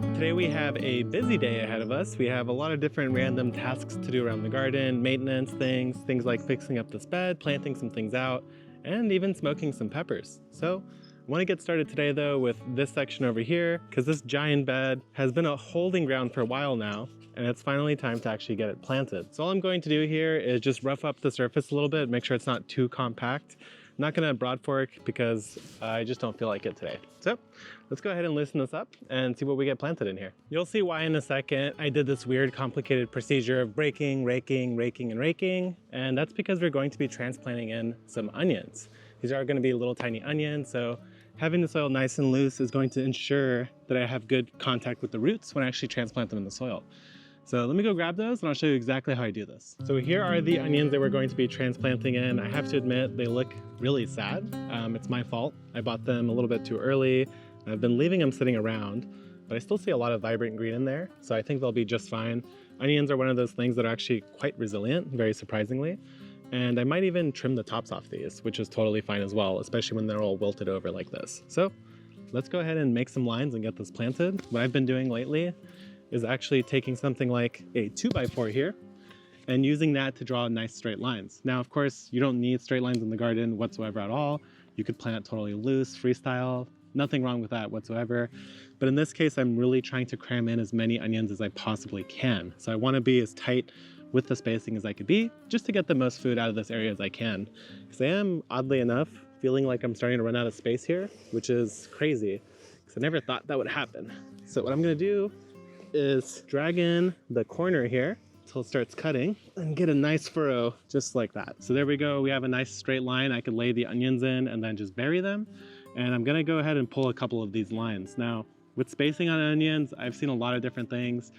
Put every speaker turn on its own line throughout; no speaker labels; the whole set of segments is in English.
Today we have a busy day ahead of us. We have a lot of different random tasks to do around the garden, maintenance things like fixing up this bed, planting some things out, and even smoking some peppers. So I want to get started today though with this section over here, because this giant bed has been a holding ground for a while now, and it's finally time to actually get it planted. So all I'm going to do here is just rough up the surface a little bit, make sure it's not too compact. I'm not gonna broad fork because I just don't feel like it today. So let's go ahead and loosen this up and see what we get planted in here. You'll see why in a second. I did this weird complicated procedure of breaking, raking, and raking, and that's because we're going to be transplanting in some onions. These are gonna be little tiny onions, so having the soil nice and loose is going to ensure that I have good contact with the roots when I actually transplant them in the soil. So let me go grab those and I'll show you exactly how I do this. So here are the onions that we're going to be transplanting in. I have to admit, they look really sad. It's my fault. I bought them a little bit too early. I've been leaving them sitting around, but I still see a lot of vibrant green in there. So I think they'll be just fine. Onions are one of those things that are actually quite resilient, very surprisingly. And I might even trim the tops off these, which is totally fine as well, especially when they're all wilted over like this. So let's go ahead and make some lines and get this planted. What I've been doing lately is actually taking something like a 2x4 here and using that to draw nice straight lines. Now, of course, you don't need straight lines in the garden whatsoever at all. You could plant totally loose, freestyle, nothing wrong with that whatsoever. But in this case, I'm really trying to cram in as many onions as I possibly can. So I want to be as tight with the spacing as I could be, just to get the most food out of this area as I can. Because I am, oddly enough, feeling like I'm starting to run out of space here, which is crazy, because I never thought that would happen. So what I'm gonna do is drag in the corner here until it starts cutting and get a nice furrow just like that. So there we go, we have a nice straight line. I could lay the onions in and then just bury them. And I'm gonna go ahead and pull a couple of these lines. Now, with spacing on onions, I've seen a lot of different things.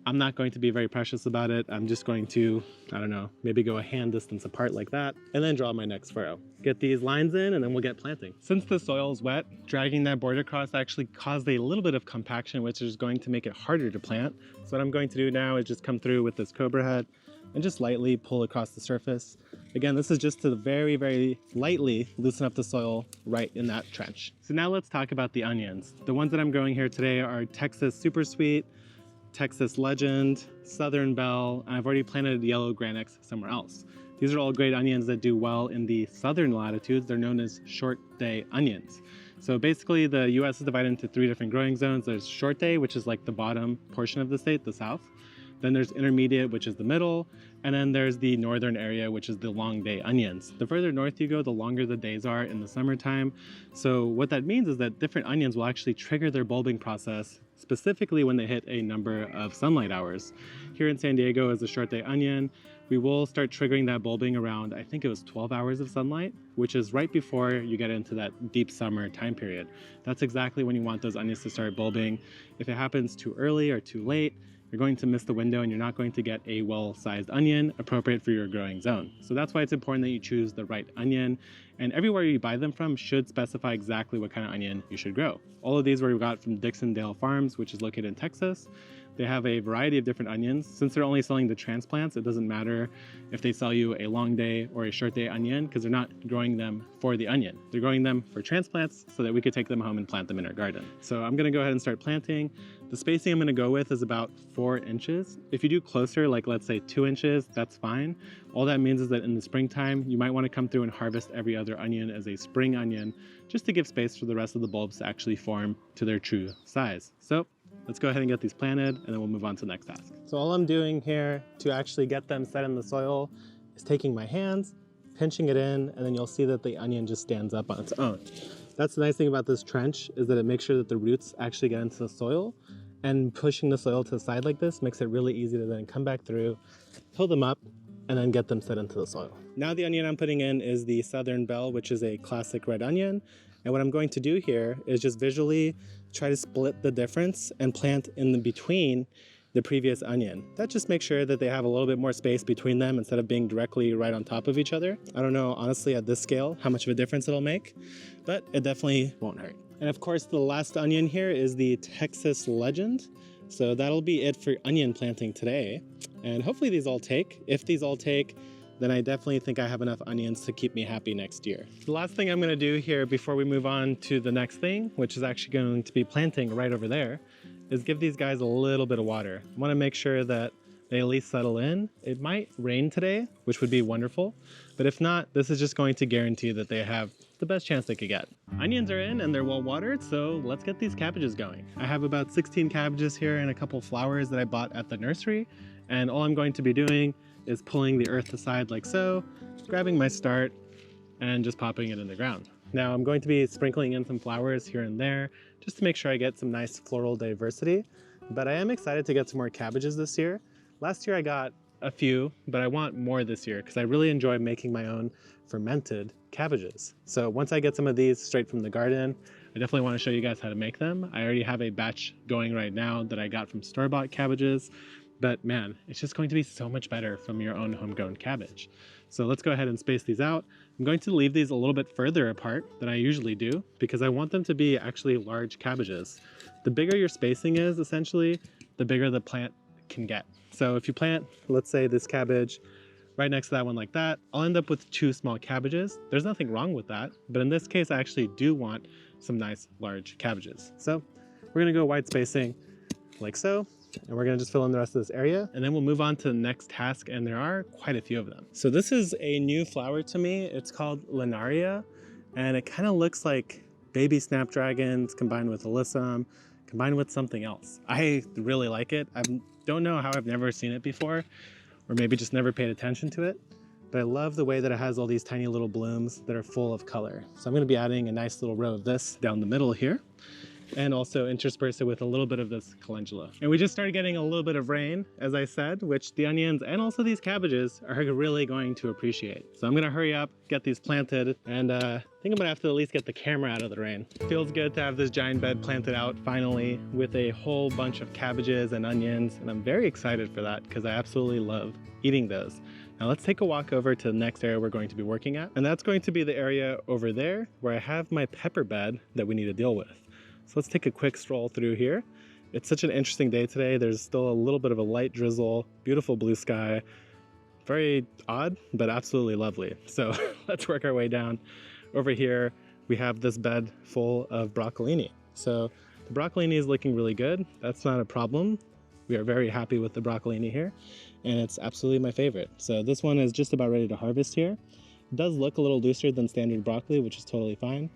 I'm not going to be very precious about it. I'm just going to, I don't know, maybe go a hand distance apart like that and then draw my next furrow. Get these lines in and then we'll get planting. Since the soil is wet, dragging that border across actually caused a little bit of compaction, which is going to make it harder to plant. So what I'm going to do now is just come through with this cobra head and just lightly pull across the surface. Again, this is just to very, very lightly loosen up the soil right in that trench. So now let's talk about the onions. The ones that I'm growing here today are Texas Super Sweet, Texas Legend, Southern Belle, and I've already planted yellow Granax somewhere else. These are all great onions that do well in the southern latitudes. They're known as short day onions. So basically the US is divided into 3 different growing zones. There's short day, which is like the bottom portion of the state, the south. Then there's intermediate, which is the middle. And then there's the northern area, which is the long day onions. The further north you go, the longer the days are in the summertime. So what that means is that different onions will actually trigger their bulbing process specifically when they hit a number of sunlight hours. Here in San Diego as a short day onion, we will start triggering that bulbing around, I think it was 12 hours of sunlight, which is right before you get into that deep summer time period. That's exactly when you want those onions to start bulbing. If it happens too early or too late, you're going to miss the window and you're not going to get a well-sized onion appropriate for your growing zone. So that's why it's important that you choose the right onion, and everywhere you buy them from should specify exactly what kind of onion you should grow. All of these were got from Dixondale Farms, which is located in Texas. They have a variety of different onions. Since they're only selling the transplants, it doesn't matter if they sell you a long day or a short day onion, because they're not growing them for the onion. They're growing them for transplants so that we could take them home and plant them in our garden. So I'm gonna go ahead and start planting. The spacing I'm gonna go with is about 4 inches. If you do closer, like let's say 2 inches, that's fine. All that means is that in the springtime, you might wanna come through and harvest every other onion as a spring onion, just to give space for the rest of the bulbs to actually form to their true size. So let's go ahead and get these planted and then we'll move on to the next task. So all I'm doing here to actually get them set in the soil is taking my hands, pinching it in, and then you'll see that the onion just stands up on its own. That's the nice thing about this trench, is that it makes sure that the roots actually get into the soil, and pushing the soil to the side like this makes it really easy to then come back through, fill them up, and then get them set into the soil. Now the onion I'm putting in is the Southern Belle, which is a classic red onion. And what I'm going to do here is just visually try to split the difference and plant in the between the previous onion. That just makes sure that they have a little bit more space between them instead of being directly right on top of each other. I don't know, honestly, at this scale, how much of a difference it'll make, but it definitely won't hurt. And of course, the last onion here is the Texas Legend. So that'll be it for onion planting today. And hopefully these all take. If these all take, then I definitely think I have enough onions to keep me happy next year. The last thing I'm gonna do here before we move on to the next thing, which is actually going to be planting right over there, is give these guys a little bit of water. I want to make sure that they at least settle in. It might rain today, which would be wonderful, but if not, this is just going to guarantee that they have the best chance they could get. Onions are in and they're well watered, so let's get these cabbages going. I have about 16 cabbages here and a couple flowers that I bought at the nursery, and all I'm going to be doing is pulling the earth aside like so, grabbing my start, and just popping it in the ground. Now I'm going to be sprinkling in some flowers here and there, just to make sure I get some nice floral diversity, but I am excited to get some more cabbages this year. Last year I got a few, but I want more this year because I really enjoy making my own fermented cabbages. So once I get some of these straight from the garden, I definitely want to show you guys how to make them. I already have a batch going right now that I got from store-bought cabbages, but man, it's just going to be so much better from your own homegrown cabbage. So let's go ahead and space these out. I'm going to leave these a little bit further apart than I usually do because I want them to be actually large cabbages. The bigger your spacing is, essentially, the bigger the plant can get. So if you plant, let's say this cabbage right next to that one like that, I'll end up with 2 small cabbages. There's nothing wrong with that, but in this case, I actually do want some nice large cabbages. So we're gonna go wide spacing like so, and we're gonna just fill in the rest of this area, and then we'll move on to the next task, and there are quite a few of them. So this is a new flower to me. It's called Linaria, and it kind of looks like baby snapdragons combined with alyssum, combined with something else. I really like it. I don't know how I've never seen it before, or maybe just never paid attention to it, but I love the way that it has all these tiny little blooms that are full of color. So I'm gonna be adding a nice little row of this down the middle here, and also intersperse it with a little bit of this calendula. And we just started getting a little bit of rain, as I said, which the onions and also these cabbages are really going to appreciate. So I'm gonna hurry up, get these planted, and I think I'm gonna have to at least get the camera out of the rain. Feels good to have this giant bed planted out finally with a whole bunch of cabbages and onions, and I'm very excited for that because I absolutely love eating those. Now let's take a walk over to the next area we're going to be working at, and that's going to be the area over there where I have my pepper bed that we need to deal with. So let's take a quick stroll through here. It's such an interesting day today. There's still a little bit of a light drizzle, beautiful blue sky, very odd, but absolutely lovely. So let's work our way down. Over here, we have this bed full of broccolini. So the broccolini is looking really good. That's not a problem. We are very happy with the broccolini here, and it's absolutely my favorite. So this one is just about ready to harvest here. It does look a little looser than standard broccoli, which is totally fine.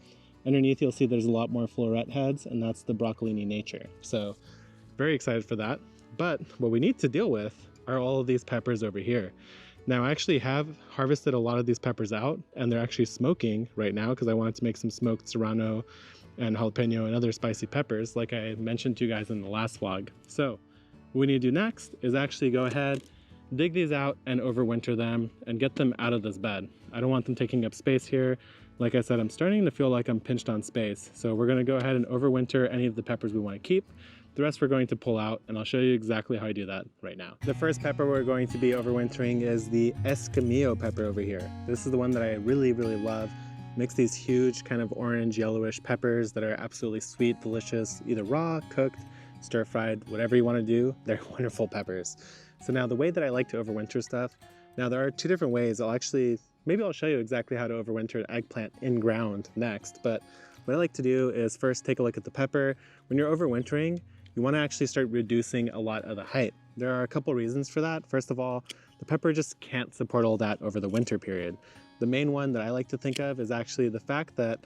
Underneath, you'll see there's a lot more floret heads, and that's the broccolini nature. So very excited for that. But what we need to deal with are all of these peppers over here. Now, I actually have harvested a lot of these peppers out, and they're actually smoking right now because I wanted to make some smoked serrano and jalapeno and other spicy peppers like I mentioned to you guys in the last vlog. So what we need to do next is actually go ahead, dig these out and overwinter them and get them out of this bed. I don't want them taking up space here. Like I said, I'm starting to feel like I'm pinched on space. So we're gonna go ahead and overwinter any of the peppers we wanna keep. The rest we're going to pull out, and I'll show you exactly how I do that right now. The first pepper we're going to be overwintering is the Escamillo pepper over here. This is the one that I really love. Makes these huge kind of orange yellowish peppers that are absolutely sweet, delicious, either raw, cooked, stir-fried, whatever you wanna do. They're wonderful peppers. So now the way that I like to overwinter stuff, now there are 2 different ways. Maybe I'll show you exactly how to overwinter an eggplant in ground next, but what I like to do is first take a look at the pepper. When you're overwintering, you want to actually start reducing a lot of the height. There are a couple reasons for that. First of all, the pepper just can't support all that over the winter period. The main one that I like to think of is actually the fact that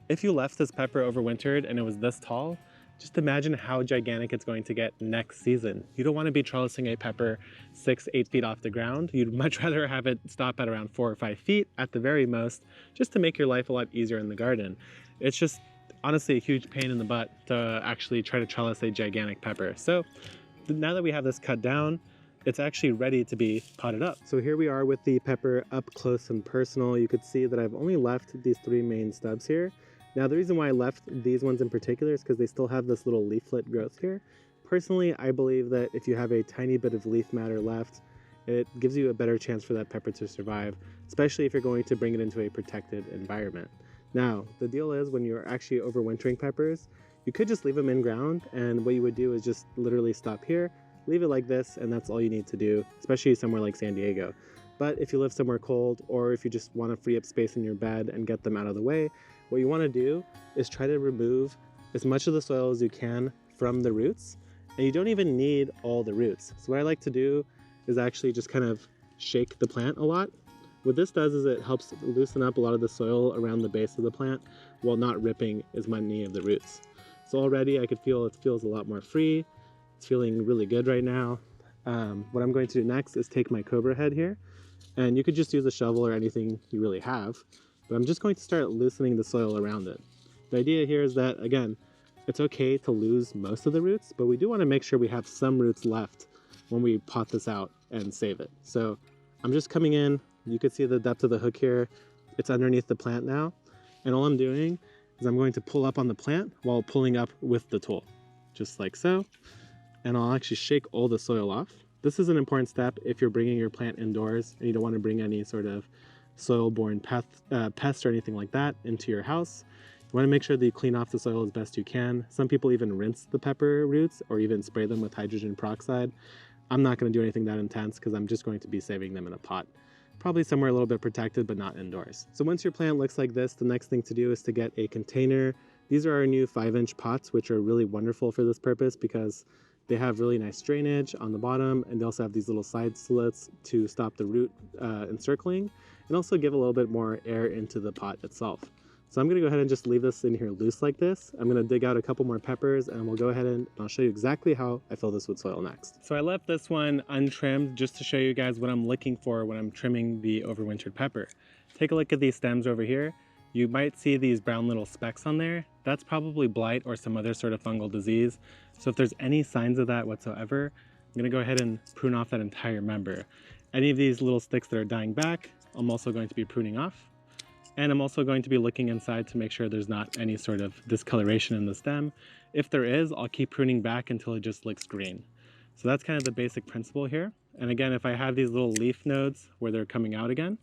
if you left this pepper overwintered and it was this tall, just imagine how gigantic it's going to get next season. You don't want to be trellising a pepper 6-8 feet off the ground. You'd much rather have it stop at around 4 or 5 feet at the very most, just to make your life a lot easier in the garden. It's just honestly a huge pain in the butt to actually try to trellis a gigantic pepper. So now that we have this cut down, it's actually ready to be potted up. So here we are with the pepper up close and personal. You could see that I've only left these 3 main stubs here. Now the reason why I left these ones in particular is because they still have this little leaflet growth here. Personally, I believe that if you have a tiny bit of leaf matter left, it gives you a better chance for that pepper to survive, especially if you're going to bring it into a protected environment. Now, the deal is when you're actually overwintering peppers, you could just leave them in ground, and what you would do is just literally stop here, leave it like this, and that's all you need to do, especially somewhere like San Diego. But if you live somewhere cold, or if you just want to free up space in your bed and get them out of the way, what you want to do is try to remove as much of the soil as you can from the roots And you don't even need all the roots. So what I like to do is actually just kind of shake the plant a lot. What this does is it helps loosen up a lot of the soil around the base of the plant while not ripping as many of the roots. So already I could feel it feels a lot more free. It's feeling really good right now. What I'm going to do next is take my cobra head here, and you could just use a shovel or anything you really have, but I'm just going to start loosening the soil around it. The idea here is that, again, it's okay to lose most of the roots, but we do want to make sure we have some roots left when we pot this out and save it. So I'm just coming in. You can see the depth of the hook here. It's underneath the plant now. And all I'm doing is I'm going to pull up on the plant while pulling up with the tool, just like so. And I'll actually shake all the soil off. This is an important step if you're bringing your plant indoors and you don't want to bring any sort of soil-borne pests or anything like that into your house. You want to make sure that you clean off the soil as best you can. Some people even rinse the pepper roots or even spray them with hydrogen peroxide. I'm not going to do anything that intense because I'm just going to be saving them in a pot. Probably somewhere a little bit protected, but not indoors. So once your plant looks like this, the next thing to do is to get a container. These are our new 5-inch pots, which are really wonderful for this purpose because they have really nice drainage on the bottom, and they also have these little side slits to stop the root encircling and also give a little bit more air into the pot itself. So I'm going to go ahead and just leave this in here loose like this. I'm going to dig out a couple more peppers and we'll go ahead and I'll show you exactly how I fill this with soil next. So I left this one untrimmed just to show you guys what I'm looking for when I'm trimming the overwintered pepper. Take a look at these stems over here. You might see these brown little specks on there. That's probably blight or some other sort of fungal disease. So if there's any signs of that whatsoever, I'm going to go ahead and prune off that entire member. Any of these little sticks that are dying back, I'm also going to be pruning off. And I'm also going to be looking inside to make sure there's not any sort of discoloration in the stem. If there is, I'll keep pruning back until it just looks green. So that's kind of the basic principle here. And again, if I have these little leaf nodes where they're coming out again,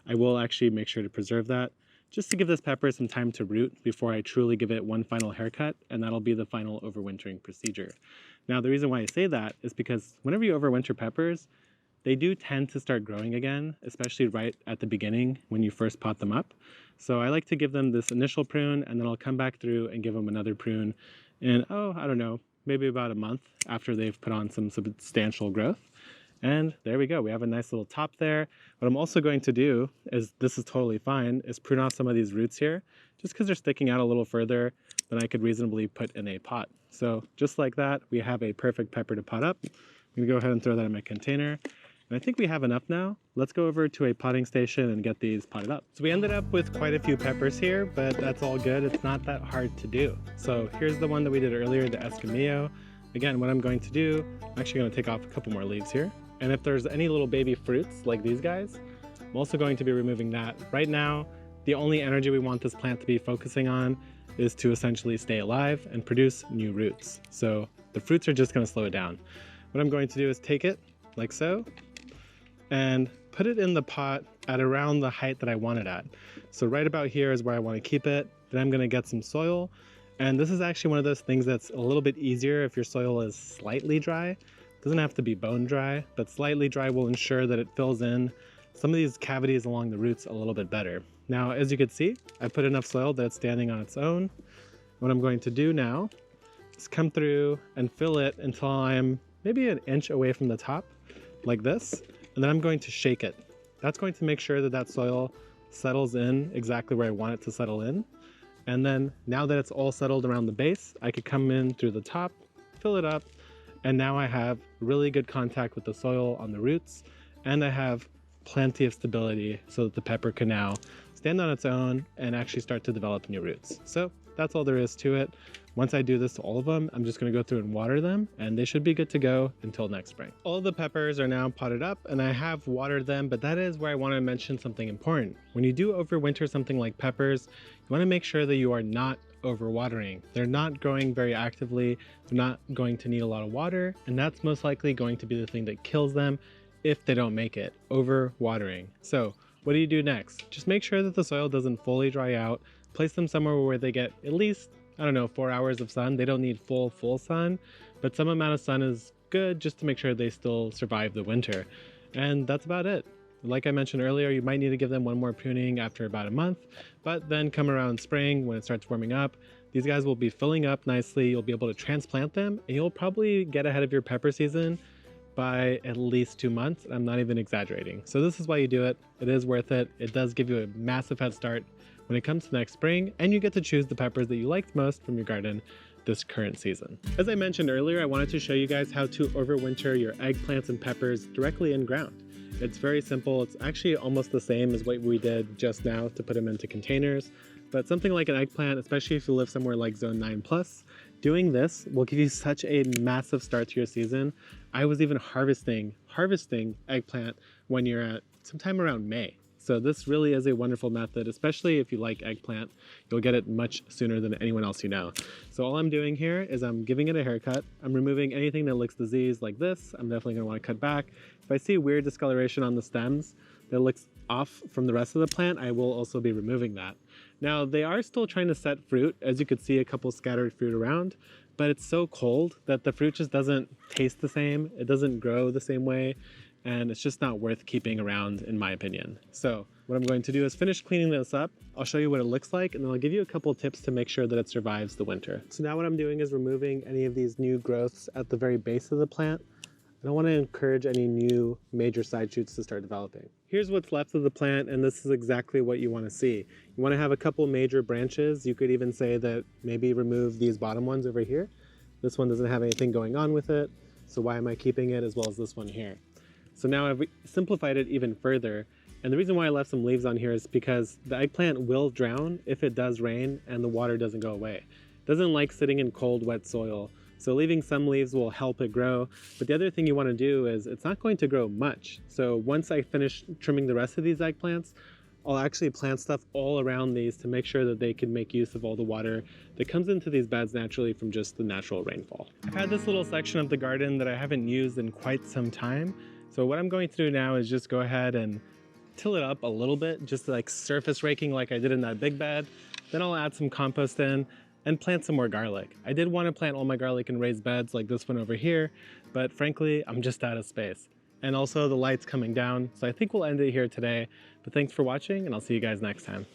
I will actually make sure to preserve that just to give this pepper some time to root before I truly give it one final haircut, and that'll be the final overwintering procedure. Now, the reason why I say that is because whenever you overwinter peppers, they do tend to start growing again, especially right at the beginning when you first pot them up. So I like to give them this initial prune, and then I'll come back through and give them another prune in, I don't know, maybe about a month after they've put on some substantial growth. And there we go. We have a nice little top there. What I'm also going to do is, this is totally fine, is prune off some of these roots here, just because they're sticking out a little further than I could reasonably put in a pot. So just like that, we have a perfect pepper to pot up. I'm going to go ahead and throw that in my container. And I think we have enough now. Let's go over to a potting station and get these potted up. So we ended up with quite a few peppers here, but that's all good. It's not that hard to do. So here's the one that we did earlier, the escamillo. Again, what I'm going to do, I'm actually going to take off a couple more leaves here. And if there's any little baby fruits like these guys, I'm also going to be removing that. Right now, the only energy we want this plant to be focusing on is to essentially stay alive and produce new roots. So the fruits are just going to slow it down. What I'm going to do is take it like so, and put it in the pot at around the height that I want it at. So right about here is where I want to keep it. Then I'm going to get some soil. And this is actually one of those things that's a little bit easier if your soil is slightly dry. It doesn't have to be bone dry, but slightly dry will ensure that it fills in some of these cavities along the roots a little bit better. Now, as you can see, I put enough soil that it's standing on its own. What I'm going to do now is come through and fill it until I'm maybe an inch away from the top, like this. And then I'm going to shake it. That's going to make sure that that soil settles in exactly where I want it to settle in. And then now that it's all settled around the base, I could come in through the top, fill it up, and now I have really good contact with the soil on the roots, and I have plenty of stability so that the pepper can now stand on its own and actually start to develop new roots. So that's all there is to it. Once I do this to all of them, I'm just going to go through and water them, and they should be good to go until next spring. All of the peppers are now potted up, and I have watered them, but that is where I want to mention something important. When you do overwinter something like peppers, you want to make sure that you are not overwatering. They're not growing very actively, they're not going to need a lot of water, and that's most likely going to be the thing that kills them if they don't make it, overwatering. So what do you do next? Just make sure that the soil doesn't fully dry out. Place them somewhere where they get at least, 4 hours of sun. They don't need full sun, but some amount of sun is good just to make sure they still survive the winter. And that's about it. Like I mentioned earlier, you might need to give them one more pruning after about a month, but then come around spring when it starts warming up, These guys will be filling up nicely. You'll be able to transplant them, and you'll probably get ahead of your pepper season by at least 2 months. I'm not even exaggerating. So this is why you do it. It is worth it. It does give you a massive head start when it comes to next spring, and you get to choose the peppers that you liked most from your garden this current season. As I mentioned earlier, I wanted to show you guys how to overwinter your eggplants and peppers directly in ground. It's very simple. It's actually almost the same as what we did just now to put them into containers. But something like an eggplant, especially if you live somewhere like zone 9+, doing this will give you such a massive start to your season. I was even harvesting eggplant when you're at sometime around May. So this really is a wonderful method, especially if you like eggplant. You'll get it much sooner than anyone else you know. So all I'm doing here is I'm giving it a haircut. I'm removing anything that looks diseased like this. I'm definitely gonna wanna cut back. If I see weird discoloration on the stems that looks off from the rest of the plant, I will also be removing that. Now they are still trying to set fruit. As you could see, a couple scattered fruit around, but it's so cold that the fruit just doesn't taste the same. It doesn't grow the same way. And it's just not worth keeping around in my opinion. So what I'm going to do is finish cleaning this up. I'll show you what it looks like, and then I'll give you a couple tips to make sure that it survives the winter. So now what I'm doing is removing any of these new growths at the very base of the plant. I don't want to encourage any new major side shoots to start developing. Here's what's left of the plant, and this is exactly what you want to see. You want to have a couple major branches. You could even say that maybe remove these bottom ones over here. This one doesn't have anything going on with it, so why am I keeping it, as well as this one here? So now I've simplified it even further. And the reason why I left some leaves on here is because the eggplant will drown if it does rain and the water doesn't go away. It doesn't like sitting in cold, wet soil. So leaving some leaves will help it grow. But the other thing you want to do is it's not going to grow much. So once I finish trimming the rest of these eggplants, I'll actually plant stuff all around these to make sure that they can make use of all the water that comes into these beds naturally from just the natural rainfall. I've had this little section of the garden that I haven't used in quite some time. So what I'm going to do now is just go ahead and till it up a little bit, just like surface raking like I did in that big bed. Then I'll add some compost in and plant some more garlic. I did want to plant all my garlic in raised beds like this one over here, but frankly, I'm just out of space. And also the light's coming down, so I think we'll end it here today. But thanks for watching, and I'll see you guys next time.